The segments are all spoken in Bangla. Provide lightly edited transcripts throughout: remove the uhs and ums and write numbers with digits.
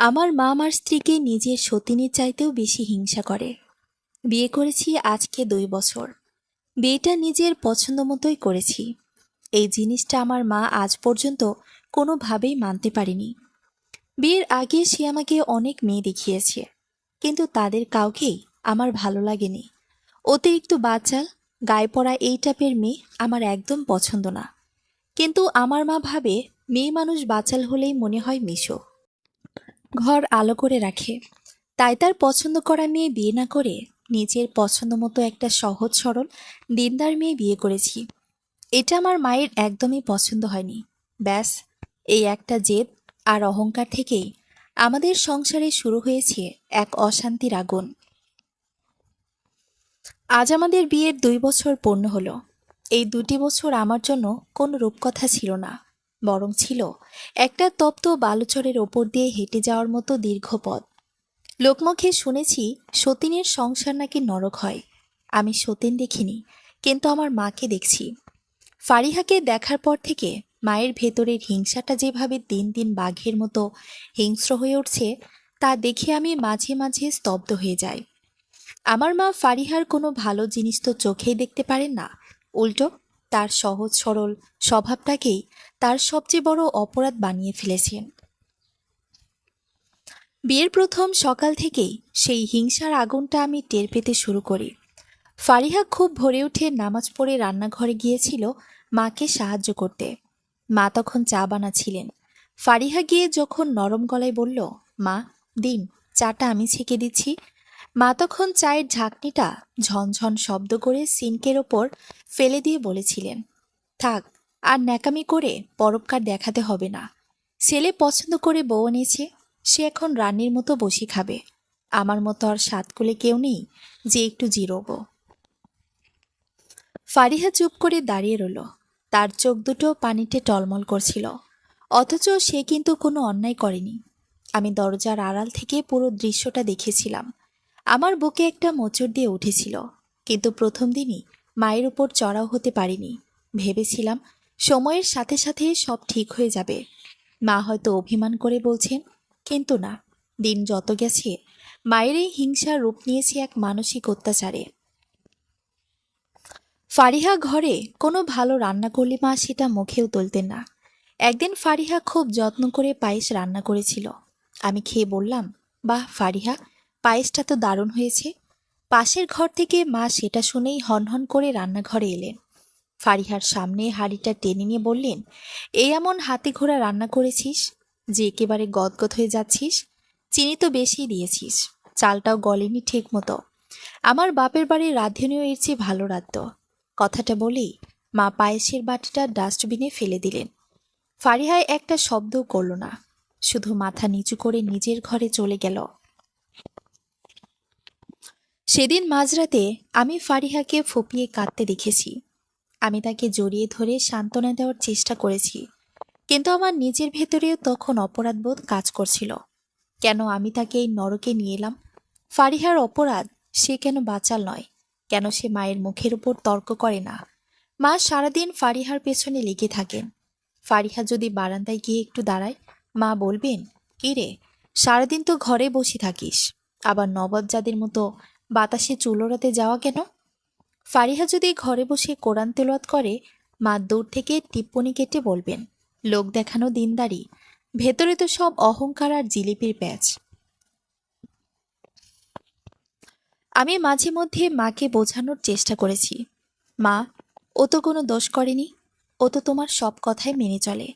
আমার মা আমার স্ত্রীকে নিজের সতিনীর চাইতেও বেশি হিংসা করে। বিয়ে করেছি আজকে 2 বছর। বিয়েটা নিজের পছন্দ মতোই করেছি। এই জিনিসটা আমার মা আজ পর্যন্ত কোনোভাবেই মানতে পারেনি। বিয়ের আগে সে আমাকে অনেক মেয়ে দেখিয়েছে, কিন্তু তাদের কাউকেই আমার ভালো লাগেনি। অতিরিক্ত বাচাল, গায়ে পড়া এই টাইপের মেয়ে আমার একদম পছন্দ না। কিন্তু আমার মা ভাবে মেয়ে মানুষ বাচাল হলেই মনে হয় মিশো, ঘর আলো করে রাখে। তাই তার পছন্দ করা মেয়ে বিয়ে না করে নিজের পছন্দ মতো একটা সহজ সরল দিনদার মেয়ে বিয়ে করেছি। এটা আমার মায়ের একদমই পছন্দ হয়নি। ব্যাস, এই একটা জেদ আর অহংকার থেকেই আমাদের সংসারে শুরু হয়েছে এক অশান্তির আগুন। আজ আমাদের বিয়ের 2 বছর পূর্ণ হলো। এই 2টি বছর আমার জন্য কোনো রূপকথা ছিল না, বরং ছিল একটা তপ্ত বালুচরের ওপর দিয়ে হেঁটে যাওয়ার মতো দীর্ঘ পথ। লোকমুখে শুনেছি সতীনের সংসার নাকি নরক হয়। আমি সতীন দেখিনি, কিন্তু আমার মাকে দেখছি। ফারিহাকে দেখার পর থেকে মায়ের ভেতরের হিংসাটা যেভাবে দিন দিন বাঘের মতো হিংস্র হয়ে উঠছে, তা দেখে আমি মাঝে মাঝে স্তব্ধ হয়ে যাই। আমার মা ফারিহার কোনো ভালো জিনিস তো চোখেই দেখতে পারেন না, উল্টো তার সহজ সরল স্বভাবটাকেই তার সবচেয়ে বড় অপরাধ বানিয়ে ফেলেছেন। বিয়ের প্রথম সকাল থেকেই সেই হিংসার আগুনটা আমি টের পেতে শুরু করি। ফারিহা খুব ভোরে উঠে নামাজ পড়ে রান্নাঘরে গিয়েছিল মাকে সাহায্য করতে। মা তখন চা বানাচ্ছিলেন। ফারিহা গিয়ে যখন নরম গলায় বলল, মা দিন, চাটা আমি ছেঁকে দিচ্ছি, মা তখন চায়ের ঝাঁকনিটা ঝনঝন শব্দ করে সিঙ্কের ওপর ফেলে দিয়ে বলেছিলেন, থাক, আর ন্যাকামি করে পরোপকার দেখাতে হবে না। ছেলে পছন্দ করে বউ এনেছে, সে এখন রানীর মতো বসে খাবে। আমার মতো আর সাতকুলে কেউ নেই যে একটু জিরোবো। ফারিহা চুপ করে দাঁড়িয়ে রইল। তার চোখ দুটো পানিতে টলমল করছিল, অথচ সে কিন্তু কোনো অন্যায় করেনি। আমি দরজার আড়াল থেকে পুরো দৃশ্যটা দেখেছিলাম। আমার বুকে একটা মোচড় দিয়ে উঠেছিল, কিন্তু প্রথম দিনই মায়ের উপর চড়াও হতে পারিনি। ভেবেছিলাম সময়ের সাথে সাথে সব ঠিক হয়ে যাবে। মা হয়তো অভিমান করে বলছেন, কিন্তু না, দিন যত গেছে মায়ের এই হিংসার রূপ নিয়েছে এক মানসিক অত্যাচারে। ফারিহা ঘরে কোনো ভালো রান্না করলে মা সেটা মুখেও তুলতেন না। একদিন ফারিহা খুব যত্ন করে পায়েস রান্না করেছিল। আমি খেয়ে বললাম, বাহ ফারিহা, পায়েসটা তো দারুণ হয়েছে। পাশের ঘর থেকে মা সেটা শুনেই হনহন করে রান্নাঘরে এলেন। ফারিহার সামনে হাঁড়িটা টেনে নিয়ে বললেন, এই এমন হাতে ঘোড়া রান্না করেছিস যে একেবারে গদগদ হয়ে যাচ্ছিস। চিনি তো বেশি দিয়েছিস, চালটাও গলেনি ঠিক মতো। আমার বাপের বাড়ির রাঁধুনিও এর চেয়ে ভালো রাঁধত। কথাটা বলেই মা পায়েসের বাটিটা ডাস্টবিনে ফেলে দিলেন। ফারিহায় একটা শব্দও করল না, শুধু মাথা নিচু করে নিজের ঘরে চলে গেল। সেদিন মাঝরাতে আমি ফারিহাকে ফুপিয়ে কাঁদতে দেখেছি। আমি তাকে জড়িয়ে ধরে সান্ত্বনা দেওয়ার চেষ্টা করেছি, কিন্তু আমার নিজের ভেতরেও তখন অপরাধবোধ কাজ করছিল। কেন আমি তাকে এই নরকে নিয়ে এলাম? ফারিহার অপরাধ, সে কেন বাচাল নয়? কেন সে মায়ের মুখের উপর তর্ক করে না? মা সারাদিন ফারিহার পেছনে লেগে থাকেন। ফারিহা যদি বারান্দায় গিয়ে একটু দাঁড়ায়, মা বলবেন, কি রে, সারাদিন তো ঘরে বসে থাকিস, আবার নবাবজাদের মতো বাতাসে চুলোরাতে যাওয়া কেন? ফারিহা যদি ঘরে বসে কোরআন তেলাওয়াত করে, মা দূর থেকে টিপ্পনি কেটে বলবেন, লোক দেখানো দিনদারি, ভেতরে তো সব অহংকার আর জিলিপির প্যাচ। আমি মাঝে মধ্যে মাকে বোঝানোর চেষ্টা করেছি, মা, ও তো কোনো দোষ করেনি, ও তো তোমার সব কথাই মেনে চলে,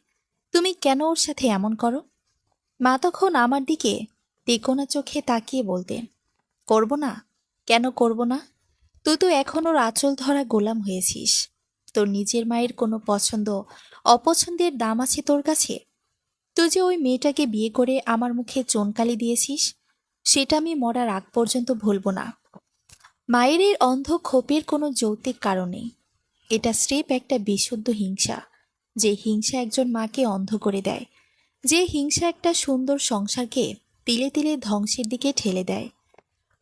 তুমি কেন ওর সাথে এমন করো? মা তখন আমার দিকে তেকোনা চোখে তাকিয়ে বলতেন, করব না? কেন করব না? তুই তো এখন ওর আঁচল ধরা গোলাম হয়েছিস। তোর নিজের মায়ের কোনো পছন্দ অপছন্দের দাম আছে তোর কাছে? তুই যে ওই মেয়েটাকে বিয়ে করে আমার মুখে চুনকালি দিয়েছিস, সেটা আমি মরার আগ পর্যন্ত ভুলব না। মায়ের এই অন্ধ ক্ষোভের কোনো যৌক্তিক কারণ নেই। এটা স্রেফ একটা বিশুদ্ধ হিংসা, যে হিংসা একজন মাকে অন্ধ করে দেয়, যে হিংসা একটা সুন্দর সংসারকে তিলে তিলে ধ্বংসের দিকে ঠেলে দেয়।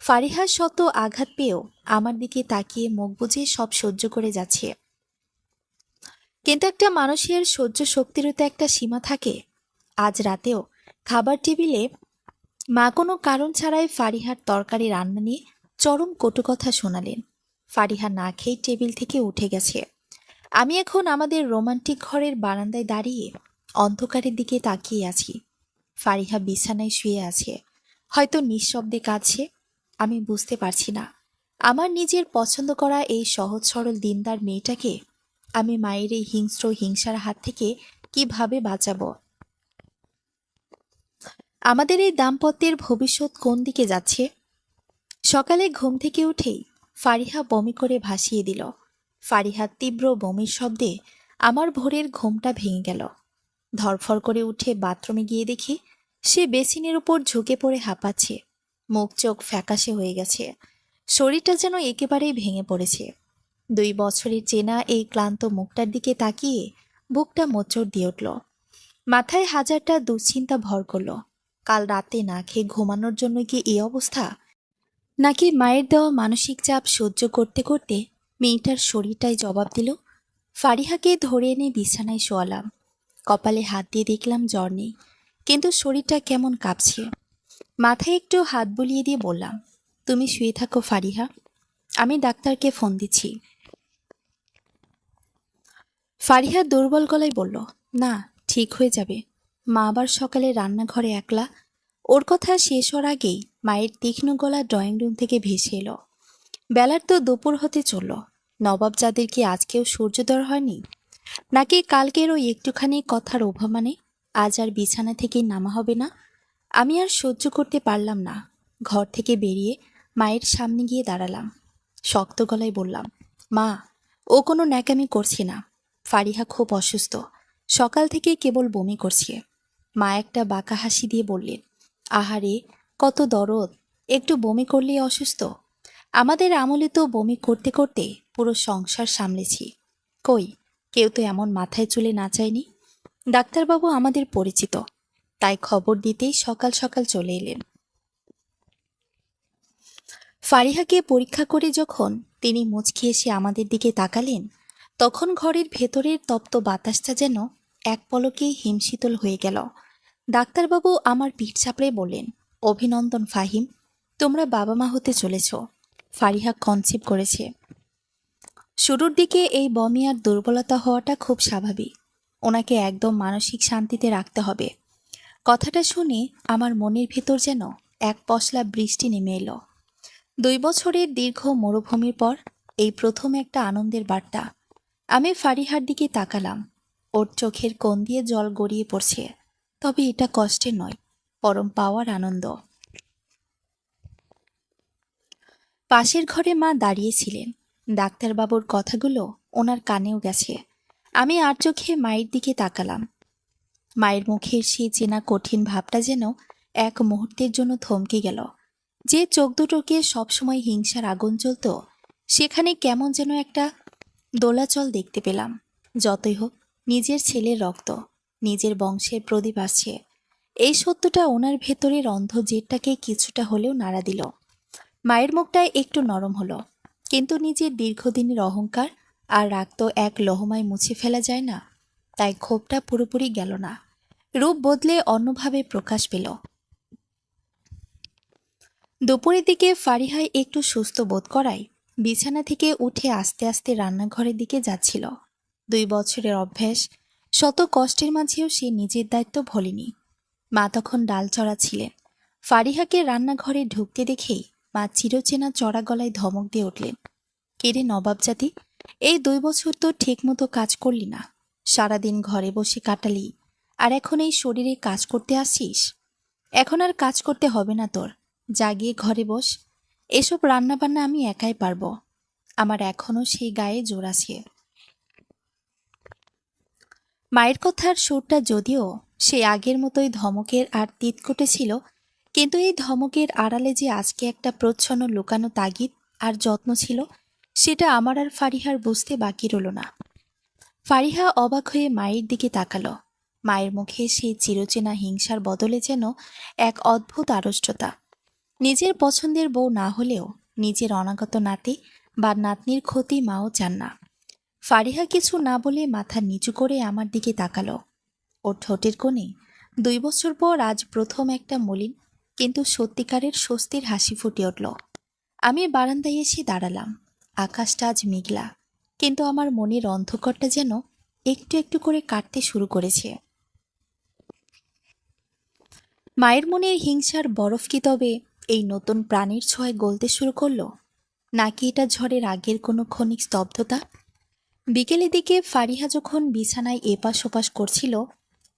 ফারিহা শত আঘাত পেয়েও আমার দিকে তাকিয়ে মুখ বুজে সব সহ্য করে যাচ্ছে। কিন্তু একটা মানুষের সহ্য শক্তিরও তো একটা সীমা থাকে। আজ রাতেও খাবার টেবিলে মা কোনো কারণ ছাড়াই ফারিহার তরকারি রান্না নিয়ে চরম কটু কথা শোনালেন। ফারিহা না খেয়ে টেবিল থেকে উঠে গেছে। আমি এখন আমাদের রোমান্টিক ঘরের বারান্দায় দাঁড়িয়ে অন্ধকারের দিকে তাকিয়ে আছি। ফারিহা বিছানায় শুয়ে আছে, হয়তো নিঃশব্দে কাঁদছে। আমি বুঝতে পারছি না আমার নিজের পছন্দ করা এই সহজ সরল দিনদার মেয়েটাকে আমি মায়ের এই হিংস্র হিংসার হাত থেকে কিভাবে বাঁচাবো। আমাদের এই দাম্পত্যের ভবিষ্যৎ কোন দিকে যাচ্ছে? সকালে ঘুম থেকে উঠেই ফারিহা বমি করে ভাসিয়ে দিল। ফারিহার তীব্র বমির শব্দে আমার ভোরের ঘুমটা ভেঙে গেল। ধরফর করে উঠে বাথরুমে গিয়ে দেখি সে বেসিনের উপর ঝুঁকে পড়ে হাঁপাচ্ছে। মুখ চোখ ফ্যাকাশে হয়ে গেছে, শরীরটা যেন একেবারেই ভেঙে পড়েছে। 2 বছরের চেনা এই ক্লান্ত মুখটার দিকে তাকিয়ে বুকটা মোচড় দিয়ে উঠল। মাথায় হাজারটা দুশ্চিন্তা ভর করল। কাল রাতে না খেয়ে ঘুমানোর জন্য কি এই অবস্থা, নাকি মায়ের দেওয়া মানসিক চাপ সহ্য করতে করতে মেয়েটার শরীরটাই জবাব দিল। ফারিহাকে ধরে এনে বিছানায় শোয়ালাম। কপালে হাত দিয়ে দেখলাম জ্বর নেই, কিন্তু শরীরটা কেমন কাঁপছে। মাথায় একটু হাত বুলিয়ে দিয়ে বললাম, তুমি শুয়ে থাকো ফারিহা, আমি ডাক্তারকে ফোন দিচ্ছি। ফারিহা দুর্বল গলায় বলল, না, ঠিক হয়ে যাবে। মা আবার সকালে রান্নাঘরে একলা। ওর কথা শেষ হওয়ার আগেই মায়ের তীক্ষ্ণ গলা ড্রয়িং রুম থেকে ভেসে এলো। বেলার তো দুপুর হতে চলল। নবাবজাদের কি আজকেও সূর্যোদয় হয়নি, নাকি কালকের ওই একটুখানি কথার অভিমানে আজ আর বিছানা থেকে নামা হবে না? আমি আর সহ্য করতে পারলাম না। ঘর থেকে বেরিয়ে মায়ের সামনে গিয়ে দাঁড়ালাম। শক্ত গলায় বললাম, মা, ও কোনো ন্যাকামি করছে না। ফারিহা খুব অসুস্থ, সকাল থেকে কেবল বমি করছে। মা একটা বাঁকা হাসি দিয়ে বললেন, আহারে, কত দরদ, একটু বমি করলেই অসুস্থ। আমাদের আমলে তো বমি করতে করতে পুরো সংসার সামলেছি। কই, কেউ তো এমন মাথায় চুলে নাচায়নি। ডাক্তারবাবু আমাদের পরিচিত, তাই খবর দিতেই সকাল সকাল চলে এলেন। ফারিহাকে পরীক্ষা করে যখন তিনি মুচকি এসে আমাদের দিকে তাকালেন, তখন ঘরের ভেতরের তপ্ত বাতাসটা যেন এক পলকেই হিমশীতল হয়ে গেল। ডাক্তারবাবু আমার পিঠ চাপড়ে বললেন, অভিনন্দন ফাহিম, তোমরা বাবা মা হতে চলেছ। ফারিহা কনসিভ করেছে। শুরুর দিকে এই বমি আর দুর্বলতা হওয়াটা খুব স্বাভাবিক। ওনাকে একদম মানসিক শান্তিতে রাখতে হবে। কথাটা শুনে আমার মনের ভেতর যেন এক পশলা বৃষ্টি নেমে এলো। 2 বছরের দীর্ঘ মরুভূমির পর এই প্রথম একটা আনন্দের বার্তা। আমি ফারিহার দিকে তাকালাম। ওর চোখের কোণ দিয়ে জল গড়িয়ে পড়ছে। তবে এটা কষ্টের নয়, পরম পাওয়ার আনন্দ। পাশের ঘরে মা দাঁড়িয়েছিলেন। ডাক্তারবাবুর কথাগুলো ওনার কানেও গেছে। আমি আর চোখে মায়ের দিকে তাকালাম। মায়ের মুখের সেই চেনা কঠিন ভাবটা যেন এক মুহূর্তের জন্য থমকে গেল। যে চোখ দুটোকে সবসময় হিংসার আগুন জ্বলত, সেখানে কেমন যেন একটা দোলাচল দেখতে পেলাম। যতই হোক, নিজের ছেলের রক্ত, নিজের বংশের প্রদীপ আসছে। এই সত্যটা ওনার ভেতরের অন্ধ জেদটাকে কিছুটা হলেও নাড়া দিল। মায়ের মুখটায় একটু নরম হলো, কিন্তু নিজের দীর্ঘদিনের অহংকার আর রাগ তো এক লহমায় মুছে ফেলা যায় না। তাই ক্ষোভটা পুরোপুরি গেল না, রূপ বদলে অন্যভাবে প্রকাশ পেল। দুপুরের দিকে ফারিহাই একটু সুস্থ বোধ করায় বিছানা থেকে উঠে আস্তে আস্তে রান্নাঘরের দিকে যাচ্ছিল। 2 বছরের অভ্যাস, শত কষ্টের মাঝেও সে নিজের দায়িত্ব ভোলেনি। মা তখন ডাল চড়াচ্ছিলেন। ফারিহাকে রান্নাঘরে ঢুকতে দেখেই মা চিরচেনা চড়া গলায় ধমক দিয়ে উঠলেন, কেরে নবাবজাতি, এই 2 বছর তো ঠিকমতো কাজ করলি না। সারাদিন ঘরে বসে কাটালি, আর এখন এই শরীরে কাজ করতে আসিস? এখন আর কাজ করতে হবে না তোর, জাগিয়ে ঘরে বস। এসব রান্নাবান্না আমি একাই পারবো। আমার এখনো সেই গায়ে জোর আছে। মায়ের কথার সুরটা যদিও সে আগের মতোই ধমকের আর তিতকুটে ছিল, কিন্তু এই ধমকের আড়ালে যে আজকে একটা প্রচ্ছন্ন লুকানো তাগিদ আর যত্ন ছিল, সেটা আমার আর ফারিহার বুঝতে বাকি রইল না। ফারিহা অবাক হয়ে মায়ের দিকে তাকালো। মায়ের মুখে সেই চিরচেনা হিংসার বদলে যেন এক অদ্ভুত আড়ষ্টতা। নিজের পছন্দের বউ না হলেও নিজের অনাগত নাতি বা নাতনির ক্ষতি মাও চান না। ফারিহা কিছু না বলে মাথা নিচু করে আমার দিকে তাকালো। ওর ঠোঁটের কোণে 2 বছর পর আজ প্রথম একটা মলিন কিন্তু সত্যিকারের স্বস্তির হাসি ফুটে উঠল। আমি বারান্দায় এসে দাঁড়ালাম। আকাশটা আজ মেঘলা, কিন্তু আমার মনের অন্ধকারটা যেন একটু একটু করে কাটতে শুরু করেছে। মায়ের মনের হিংসার বরফ কি তবে এই নতুন প্রাণীর ছোঁয়ায় গলতে শুরু করলো, নাকি এটা ঝড়ের আগের কোনো ক্ষণিক স্তব্ধতা? বিকেলের দিকে ফারিহা যখন বিছানায় এপাশ ওপাশ করছিল,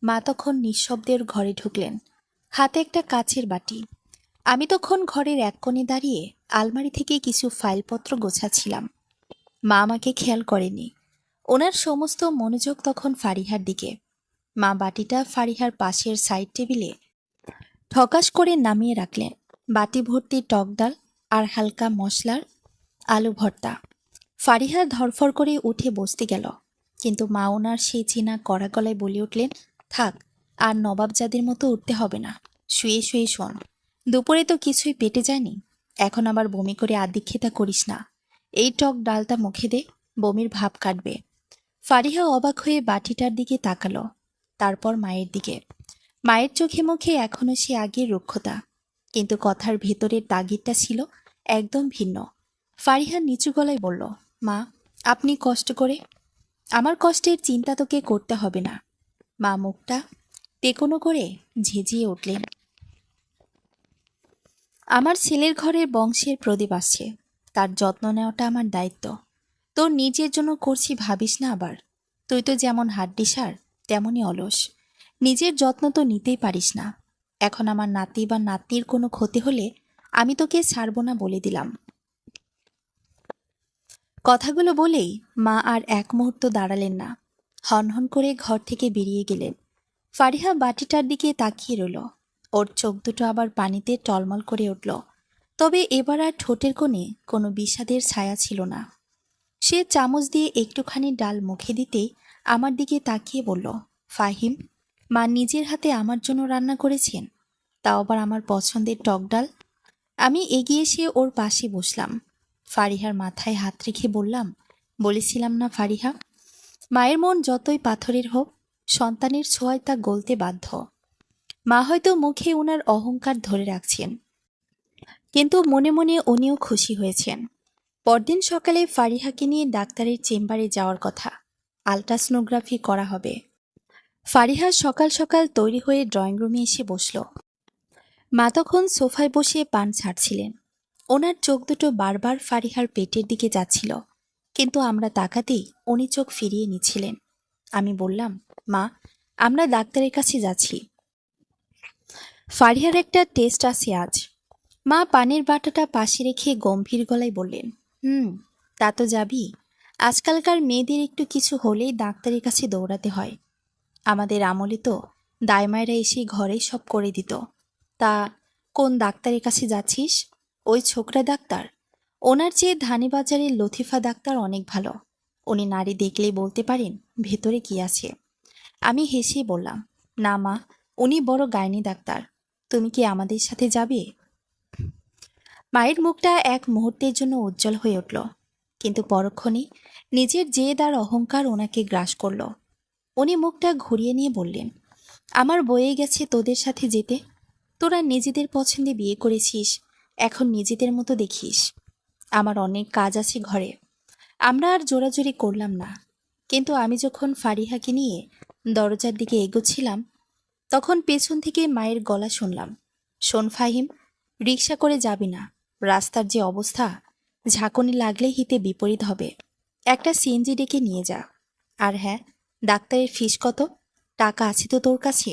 মা তখন নিঃশব্দের ঘরে ঢুকলেন, হাতে একটা কাচের বাটি। আমি তখন ঘরের এক কোণে দাঁড়িয়ে আলমারি থেকে কিছু ফাইলপত্র গোছাচ্ছিলাম। মা আমাকে খেয়াল করেনি। ওনার সমস্ত মনোযোগ তখন ফারিহার দিকে। মা বাটিটা ফারিহার পাশের সাইড টেবিলে ঠকাস করে নামিয়ে রাখলেন। বাটি ভর্তি টক ডাল আর হালকা মশলার আলু ভর্তা। ফারিহা ধরফর করে উঠে বসতে গেল, কিন্তু মা ওনার সেই চেনা কড়া গলায় বলে উঠলেন, থাক, আর নবাবজাদের মতো উঠতে হবে না, শুয়ে শুয়ে শোন। দুপুরে তো কিছুই পেটে যায়নি, এখন আবার বমি করে আদিক্ষেতা করিস না। এই টক ডালটা মুখে দে, বমির ভাব কাটবে। ফারিহা অবাক হয়ে বাটিটার দিকে তাকালো, তারপর মায়ের দিকে। মায়ের চোখে মুখে এখনো সে আগের রুক্ষতা, কিন্তু কথার ভেতরের তাগিদটা ছিল একদম ভিন্ন। ফারিহা নিচু গলায় বলল, মা, আপনি কষ্ট করে। আমার কষ্টের চিন্তা তোকে করতে হবে না। মা মুখটা তেকোনো করে ঝেঁঝিয়ে উঠলেন, আমার ছেলের ঘরের বংশের প্রদীপ আসছে, তার যত্ন নেওয়াটা আমার দায়িত্ব। তোর নিজের জন্য করছি ভাবিস না আবার। তুই তো যেমন হাড্ডিসার তেমনই অলস, নিজের যত্ন তো নিতেই পারিস না। এখন আমার নাতি বা নাতনির কোনো ক্ষতি হলে আমি তোকে ছাড়ব না বলে দিলাম। কথাগুলো বলেই মা আর এক মুহূর্ত দাঁড়ালেন না, হনহন করে ঘর থেকে বেরিয়ে গেলেন। ফারিহা বাটিটার দিকে তাকিয়ে রইল। ওর চোখ দুটো আবার পানিতে টলমল করে উঠল, তবে এবার আর ঠোঁটের কোণে কোনো বিষাদের ছায়া ছিল না। সে চামচ দিয়ে একটুখানি ডাল মুখে দিতেই আমার দিকে তাকিয়ে বলল, ফাহিম, মা নিজের হাতে আমার জন্য রান্না করেছেন, তাও আবার আমার পছন্দের টক ডাল। আমি এগিয়ে এসে ওর পাশে বসলাম। ফারিহার মাথায় হাত রেখে বললাম, বলেছিলাম না ফারিহা, মায়ের মন যতই পাথরের হোক, সন্তানের ছোঁয়ায় তা গলতে বাধ্য। মা হয়তো মুখে ওনার অহংকার ধরে রাখছেন, কিন্তু মনে মনে উনিও খুশি হয়েছেন। পরদিন সকালে ফারিহাকে নিয়ে ডাক্তারের চেম্বারে যাওয়ার কথা। আলট্রাসোনোগ্রাফি করা হবে। ফারিহা সকাল সকাল তৈরি হয়ে ড্রয়িং রুমে এসে বসল। মা তখন সোফায় বসে পান ছাড়ছিলেন। ওনার চোখ দুটো বারবার ফারিহার পেটের দিকে যাচ্ছিল, কিন্তু আমরা তাকাতেই উনি চোখ ফিরিয়ে নিচ্ছিলেন। আমি বললাম, মা, আমরা ডাক্তারের কাছে যাচ্ছি, ফারিহার একটা টেস্ট আছে আজ। মা পানির বাটাটা পাশে রেখে গম্ভীর গলায় বললেন, তা তো যাবি। আজকালকার মেয়েদের একটু কিছু হলেই ডাক্তারের কাছে দৌড়াতে হয়। আমাদের আমলে তো দাইমায়েরা এসে ঘরেই সব করে দিত। তা কোন ডাক্তারের কাছে যাচ্ছিস? ওই ছোকরা ডাক্তার? ওনার চেয়ে ধানিবাজারের লতিফা ডাক্তার অনেক ভালো। উনি নারী দেখলেই বলতে পারেন ভেতরে কি আছে। আমি হেসে বললাম, না মা, উনি বড় গাইনি ডাক্তার। তুমি কি আমাদের সাথে যাবে? মায়ের মুখটা এক মুহূর্তের জন্য উজ্জ্বল হয়ে উঠল, কিন্তু পরক্ষণেই নিজের জেদ আর অহংকার ওনাকে গ্রাস করল। উনি মুখটা ঘুরিয়ে নিয়ে বললেন, আমার বয়ে গেছে তোদের সাথে যেতে। তোরা নিজেদের পছন্দে বিয়ে করেছিস, এখন নিজেদের মতো দেখিস। আমার অনেক কাজ আছে ঘরে। আমরা আর জোরাজুরি করলাম না, কিন্তু আমি যখন ফারিহাকে নিয়ে দরজার দিকে এগোচ্ছিলাম, তখন পেছন থেকে মায়ের গলা শুনলাম, শোন ফাহিম, রিকশা করে যাবি না। রাস্তার যে অবস্থা, ঝাঁকুনি লাগলে হিতে বিপরীত হবে। একটা সিএনজি ডেকে নিয়ে যা। আর হ্যাঁ, ডাক্তারের ফিস কত? টাকা আছে তো তোর কাছে?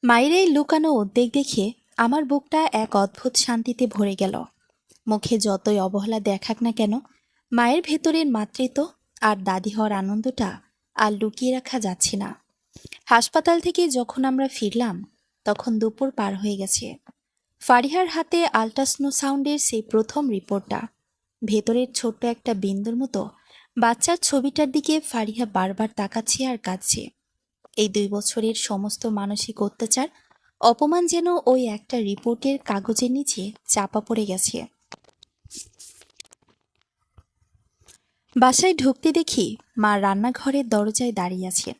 মায়ের এই লুকানো উদ্বেগ দেখে আমার বুকটা এক অদ্ভুত শান্তিতে ভরে গেল। মুখে যতই অবহেলা দেখাক না কেন, মায়ের ভেতরের মাতৃত্ব আর দাদি হওয়ার আনন্দটা আর লুকিয়ে রাখা যাচ্ছে না। হাসপাতাল থেকে যখন আমরা ফিরলাম, তখন দুপুর পার হয়ে গেছে। ফারিহার হাতে আল্ট্রাসাউন্ডের সেই প্রথম রিপোর্টটা। ভেতরের ছোট্ট একটা বিন্দুর মতো বাচ্চার ছবিটার দিকে ফারিহা বারবার তাকাচ্ছে আর কাঁদছে। এই 2 বছরের সমস্ত মানসিক অত্যাচার, অপমান যেন ওই একটা রিপোর্টের কাগজের নিচে চাপা পড়ে গেছে। বাসায় ঢুকতে দেখি মা রান্নাঘরের দরজায় দাঁড়িয়ে আছেন।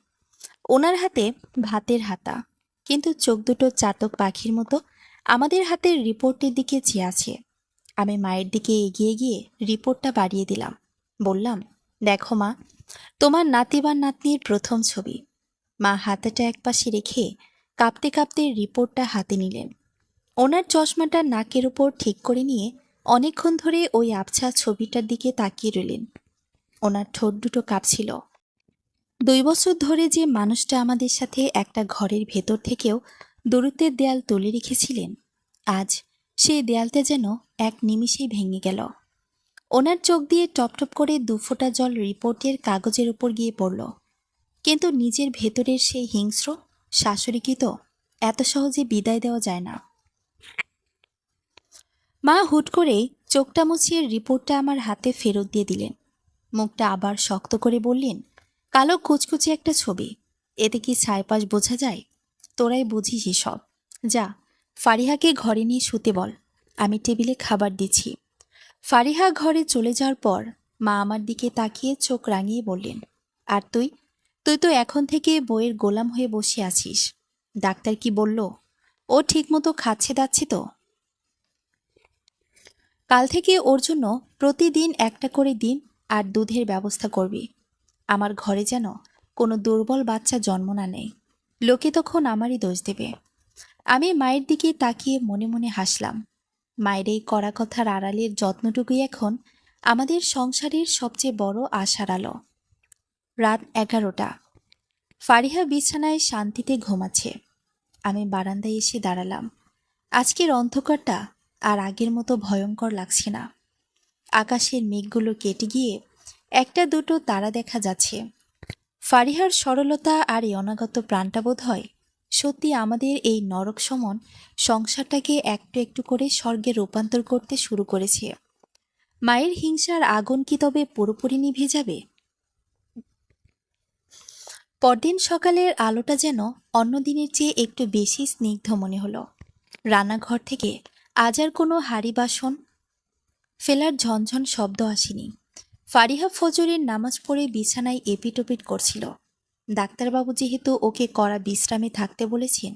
ওনার হাতে ভাতের হাতা, কিন্তু চোখ দুটো চাতক পাখির মতো আমাদের হাতের রিপোর্টের দিকে চেয়ে আছে। আমি মায়ের দিকে এগিয়ে গিয়ে রিপোর্টটা বাড়িয়ে দিলাম। বললাম, দেখো মা, তোমার নাতি বা নাতনির প্রথম ছবি। মা হাতেটা একপাশে রেখে কাঁপতে কাঁপতে রিপোর্টটা হাতে নিলেন। ওনার চশমাটা নাকের উপর ঠিক করে নিয়ে অনেকক্ষণ ধরে ওই আবছা ছবিটার দিকে তাকিয়ে রইলেন। ওনার ঠোঁট দুটো কাঁপছিল। 2 বছর ধরে যে মানুষটা আমাদের সাথে একটা ঘরের ভেতর থেকেও দূরত্বের দেয়াল তুলে রেখেছিলেন, আজ সেই দেয়ালটা যেন এক নিমিষেই ভেঙে গেল। ওনার চোখ দিয়ে টপটপ করে 2 ফোঁটা জল রিপোর্টের কাগজের উপর গিয়ে পড়ল। কিন্তু নিজের ভেতরের সেই হিংস্র শাশুড়িকে তো এত সহজে বিদায় দেওয়া যায় না। মা হুট করে চোখটা মুছিয়ে রিপোর্টটা আমার হাতে ফেরত দিয়ে দিলেন। মুখটা আবার শক্ত করে বললেন, কালো কুচকুচে একটা ছবি, এতে কি ছাইপাশ বোঝা যায়? তোরাই বুঝিস এসব। যা, ফারিহাকে ঘরে নিয়ে শুতে বল, আমি টেবিলে খাবার দিচ্ছি। ফারিহা ঘরে চলে যাওয়ার পর মা আমার দিকে তাকিয়ে চোখ রাঙিয়ে বললেন, আর তুই তুই তো এখন থেকে বইয়ের গোলাম হয়ে বসে আছিস। ডাক্তার কি বলল? ও ঠিকমতো খাচ্ছে দাচ্ছে তো? কাল থেকে ওর জন্য প্রতিদিন একটা করে ডিম আর দুধের ব্যবস্থা করবি। আমার ঘরে যেন কোনো দুর্বল বাচ্চা জন্ম না নেয়। লোকে তখন আমারই দোষ দেবে। আমি মায়ের দিকে তাকিয়ে মনে মনে হাসলাম। মায়ের এই কড়া কথার আড়ালের যত্নটুকুই এখন আমাদের সংসারের সবচেয়ে বড় আশার আলো। রাত 11টা। ফারিহা বিছানায় শান্তিতে ঘুমাচ্ছে। আমি বারান্দায় এসে দাঁড়ালাম। আজকের অন্ধকারটা আর আগের মতো ভয়ঙ্কর লাগছে না। আকাশের মেঘগুলো কেটে গিয়ে একটা দুটো তারা দেখা যাচ্ছে। ফারিহার সরলতা আর এই অনাগত প্রাণটা বোধ হয় সত্যি আমাদের এই নরক সমান সংসারটাকে একটু একটু করে স্বর্গে রূপান্তর করতে শুরু করেছে। মায়ের হিংসার আগুন কি তবে পুরোপুরি নিভে যাবে? পরদিন সকালের আলোটা যেন অন্য দিনের চেয়ে একটু বেশি স্নিগ্ধ মনে হলো। রান্নাঘর থেকে আজ আর কোনো হাঁড়ি বাসন ফেলার ঝনঝন শব্দ আসেনি। ফারিহা ফজরের নামাজ পড়ে বিছানায় এপিটোপিট করছিল। ডাক্তারবাবু যেহেতু ওকে কড়া বিশ্রামে থাকতে বলেছেন,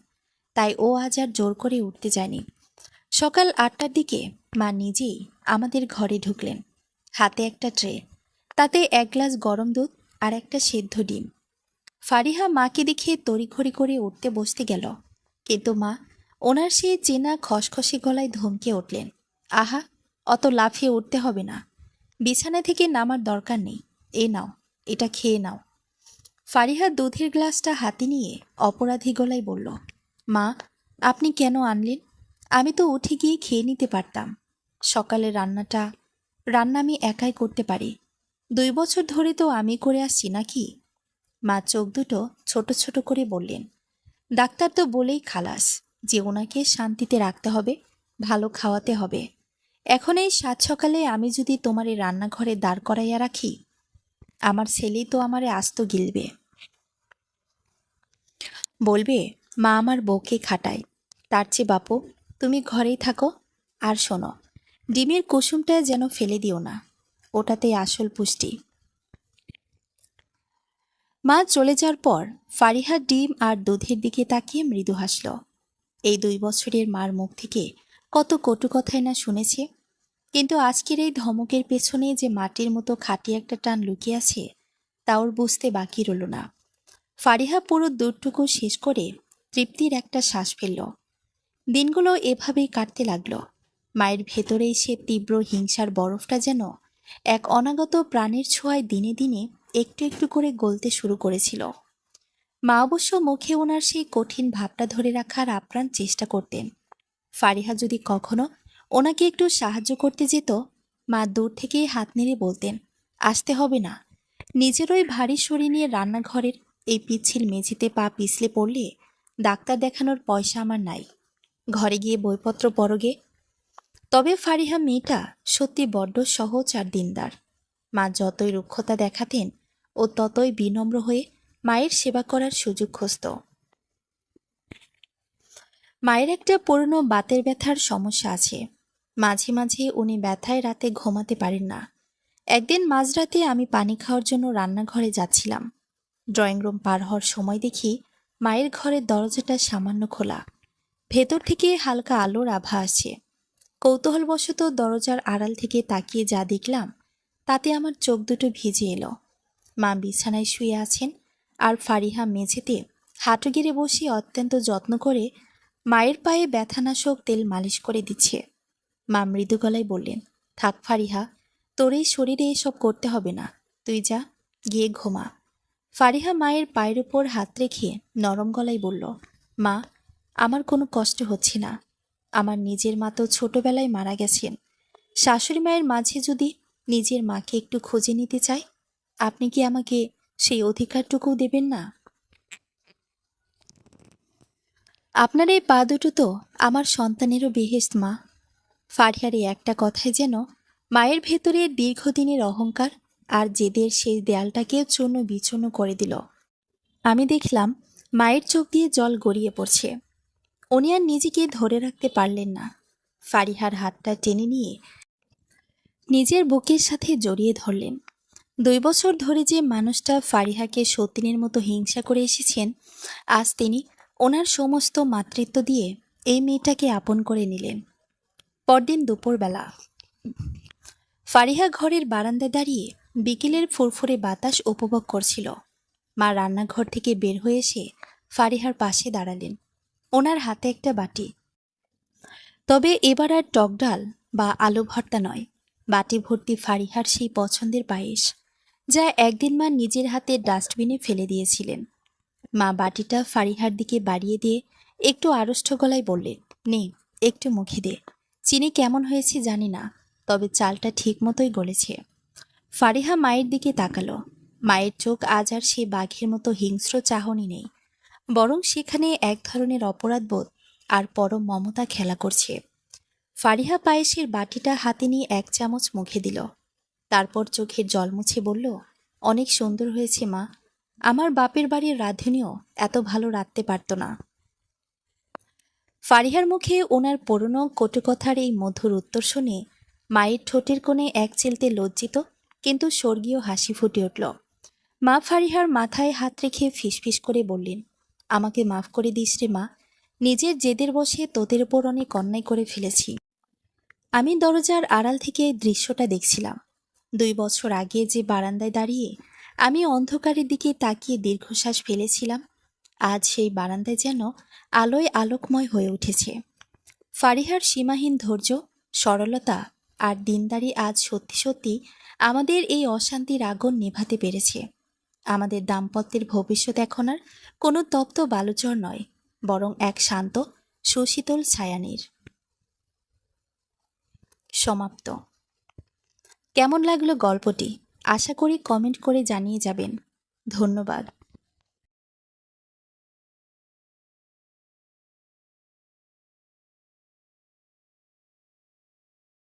তাই ও আজ আর জোর করে উঠতে যায়নি। সকাল 8টার দিকে মা নিজেই আমাদের ঘরে ঢুকলেন। হাতে একটা ট্রে, তাতে 1 গ্লাস গরম দুধ আর একটা সেদ্ধ ডিম। ফারিহা মাকে দেখে তড়িঘড়ি করে উঠতে বসতে গেল, কিন্তু মা ওনার সেই চেনা খসখসে গলায় ধমকে উঠলেন, আহা, অত লাফিয়ে উঠতে হবে না, বিছানা থেকে নামার দরকার নেই, এ নাও, এটা খেয়ে নাও। ফারিহা দুধের গ্লাসটা হাতে নিয়ে অপরাধী গলায় বলল, মা, আপনি কেন আনলেন? আমি তো উঠে গিয়ে খেয়ে নিতে পারতাম। সকালে রান্না আমি একাই করতে পারি। 2 বছর ধরে তো আমি করে আসছি নাকি? মা চোখ দুটো ছোট ছোট করে বললেন, ডাক্তার তো বলেই খালাস যে ওনাকে শান্তিতে রাখতে হবে, ভালো খাওয়াতে হবে। এখন এই 7 সকালে আমি যদি তোমার এই রান্নাঘরে দাঁড় করাইয়া রাখি, আমার ছেলেই তো আমারে আস্ত গিলবে। বলবে মা আমার বউকে খাটায়। তার চেয়ে বাপু, তুমি ঘরেই থাকো। আর শোনো, ডিমের কুসুমটা যেন ফেলে দিও না, ওটাতেই আসল পুষ্টি। মা চলে যাওয়ার পর ফারিহা ডিম আর দুধের দিকে তাকিয়ে মৃদু হাসল। এই 2 বছরের মার মুখ থেকে কত কটু কথাই না শুনেছে, কিন্তু আজকের এই ধমকের পেছনে যে মাটির মতো খাঁটি একটা টান লুকিয়ে আছে, তা ওর বুঝতে বাকি রইল না। ফারিহা পুরো দুধটুকু শেষ করে তৃপ্তির একটা শ্বাস ফেলল। দিনগুলো এভাবেই কাটতে লাগলো। মায়ের ভেতরেই সে তীব্র হিংসার বরফটা যেন এক অনাগত প্রাণের ছোঁয়ায় দিনে দিনে একটু একটু করে গলতে শুরু করেছিল। মা অবশ্য মুখে ওনার সেই কঠিন ভাবটা ধরে রাখার আপ্রাণ চেষ্টা করতেন। ফারিহা যদি কখনো ওনাকে একটু সাহায্য করতে যেত, মা দূর থেকেই হাত নেড়ে বলতেন, আসতে হবে না। নিজের ওই ভারী শরীর নিয়ে রান্নাঘরের এই পিচ্ছিল মেঝেতে পা পিছলে পড়লে ডাক্তার দেখানোর পয়সা আমার নাই, ঘরে গিয়ে বইপত্র পড়োগে। তবে ফারিহা মেয়েটা সত্যি বড্ড সহজ আর দিনদার। মা যতই রুক্ষতা দেখাতেন, ও ততই বিনম্র হয়ে মায়ের সেবা করার সুযোগ খুঁজত। মায়ের একটা পুরনো বাতের ব্যথার সমস্যা আছে। মাঝে মাঝে উনি ব্যথায় রাতে ঘুমাতে পারেন না। একদিন মাঝরাতে আমি পানি খাওয়ার জন্য রান্নাঘরে যাচ্ছিলাম। ড্রয়িং রুম পার হওয়ার সময় দেখি মায়ের ঘরের দরজাটা সামান্য খোলা, ভেতর থেকে হালকা আলোর আভা আসছে। কৌতূহলবশত দরজার আড়াল থেকে তাকিয়ে যা দেখলাম তাতে আমার চোখ দুটো ভিজে এলো। মা বিছানায় শুয়ে আছেন আর ফারিহা মেঝেতে হাঁটু গেড়ে বসে অত্যন্ত যত্ন করে মায়ের পায়ে ব্যথানাশক তেল মালিশ করে দিচ্ছে। মা মৃদু গলায় বললেন, থাক ফারিহা, তোর এই শরীরে এসব করতে হবে না, তুই যা, গিয়ে ঘুমা। ফারিহা মায়ের পায়ের উপর হাত রেখে নরম গলায় বলল, মা, আমার কোনো কষ্ট হচ্ছে না। আমার নিজের মা তো ছোটবেলায় মারা গেছেন। শাশুড়ি মায়ের মাঝে যদি নিজের মাকে একটু খুঁজে নিতে চাই, আপনি কি আমাকে সেই অধিকারটুকুও দেবেন না? আপনার এই পা দুটো তো আমার সন্তানেরও বেহেশত মা। ফারিহার এই একটা কথায় যেন মায়ের ভেতরের দীর্ঘদিনের অহংকার আর জেদের সেই দেয়ালটাকেও চূর্ণ বিচূর্ণ করে দিল। আমি দেখলাম মায়ের চোখ দিয়ে জল গড়িয়ে পড়ছে। উনি আর নিজেকে ধরে রাখতে পারলেন না। ফারিহার হাতটা টেনে নিয়ে নিজের বুকের সাথে জড়িয়ে ধরলেন। 2 বছর ধরে যে মানুষটা ফারিহাকে সতীনের মতো হিংসা করে এসেছেন, আজ তিনি ওনার সমস্ত মাতৃত্ব দিয়ে এই মেয়েটাকে আপন করে নিলেন। পরদিন দুপুরবেলা ফারিহা ঘরের বারান্দায় দাঁড়িয়ে বিকেলের ফুরফুরে বাতাস উপভোগ করছিল। মা রান্নাঘর থেকে বের হয়ে এসে ফারিহার পাশে দাঁড়ালেন। ওনার হাতে একটা বাটি, তবে এবার আর টক ডাল বা আলু ভর্তা নয়, বাটি ভর্তি ফারিহার সেই পছন্দের পায়েস, যা একদিন মা নিজের হাতে ডাস্টবিনে ফেলে দিয়েছিলেন। মা বাটিটা ফারিহার দিকে বাড়িয়ে দিয়ে একটু আড়ষ্ট গলায় বললেন, নে, একটু মুখে দে। চিনি কেমন হয়েছে জানি না, তবে চালটা ঠিক মতোই গলেছে। ফারিহা মায়ের দিকে তাকালো। মায়ের চোখ আজ আর সে বাঘের মতো হিংস্র চাহনি নেই, বরং সেখানে এক ধরনের অপরাধবোধ আর পরম মমতা খেলা করছে। ফারিহা পায়েসের বাটিটা হাতে নিয়ে 1 চামচ মুখে দিল, তারপর চোখের জল মুছে বলল, অনেক সুন্দর হয়েছে মা। আমার বাপের বাড়ির রাঁধুনিও এত ভালো রাঁধতে পারত না। ফারিহার মুখে ওনার পুরনো কটুকথার এই মধুর উত্তর শুনে মায়ের ঠোঁটের কোণে এক চিলতে লজ্জিত কিন্তু স্বর্গীয় হাসি ফুটে উঠল। মা ফারিহার মাথায় হাত রেখে ফিসফিস করে বললেন, আমাকে মাফ করে দিস রে মা, নিজের জেদের বসে তোদের ওপর অনেক অন্যায় করে ফেলেছি। আমি দরজার আড়াল থেকে দৃশ্যটা দেখছিলাম। 2 বছর আগে যে বারান্দায় দাঁড়িয়ে আমি অন্ধকারের দিকে তাকিয়ে দীর্ঘশ্বাস ফেলেছিলাম, আজ সেই বারান্দায় যেন আলোয় আলোকময় হয়ে উঠেছে। ফারিহার সীমাহীন ধৈর্য, সরলতা আর দিনদারি আজ সত্যি সত্যি আমাদের এই অশান্তির আগুন নেভাতে পেরেছে। আমাদের দাম্পত্যের ভবিষ্যৎ এখন আর কোনো তপ্ত বালুচর নয়, বরং এক শান্ত সুশীতল ছায়ানীর। সমাপ্ত। কেমন লাগলো গল্পটি? আশা করি কমেন্ট করে জানিয়ে যাবেন। ধন্যবাদ।